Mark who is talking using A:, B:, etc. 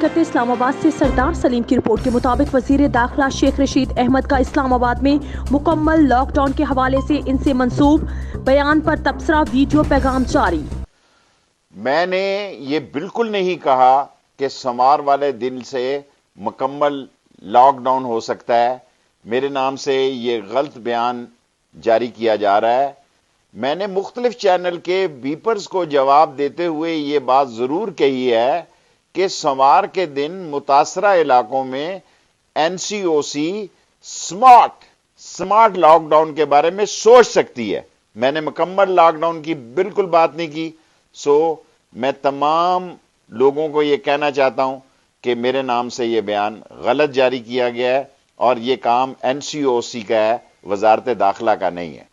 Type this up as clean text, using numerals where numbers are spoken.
A: خط اسلام آباد سے سردار سلیم کی رپورٹ کے مطابق وزیر داخلہ شیخ رشید احمد کا اسلام آباد میں مکمل لاک ڈاؤن کے حوالے سے ان سے منسوب بیان پر تبصرہ ویڈیو پیغام جاری۔
B: میں نے یہ بالکل نہیں کہا کہ سمار والے دن سے مکمل لاک ڈاؤن ہو سکتا ہے۔ میرے نام سے یہ غلط بیان جاری کیا جا رہا ہے۔ میں نے مختلف چینل کے بیپرز کو جواب دیتے ہوئے یہ بات ضرور کہی ہے کہ سمار کے دن متاثرہ علاقوں میں این سی او سی سمارٹ لاک ڈاؤن کے بارے میں سوچ سکتی ہے۔ میں نے مکمل لاک ڈاؤن کی بالکل بات نہیں کی۔ میں تمام لوگوں کو یہ کہنا چاہتا ہوں کہ میرے نام سے یہ بیان غلط جاری کیا گیا ہے اور یہ کام این سی او سی کا ہے، وزارت داخلہ کا نہیں ہے۔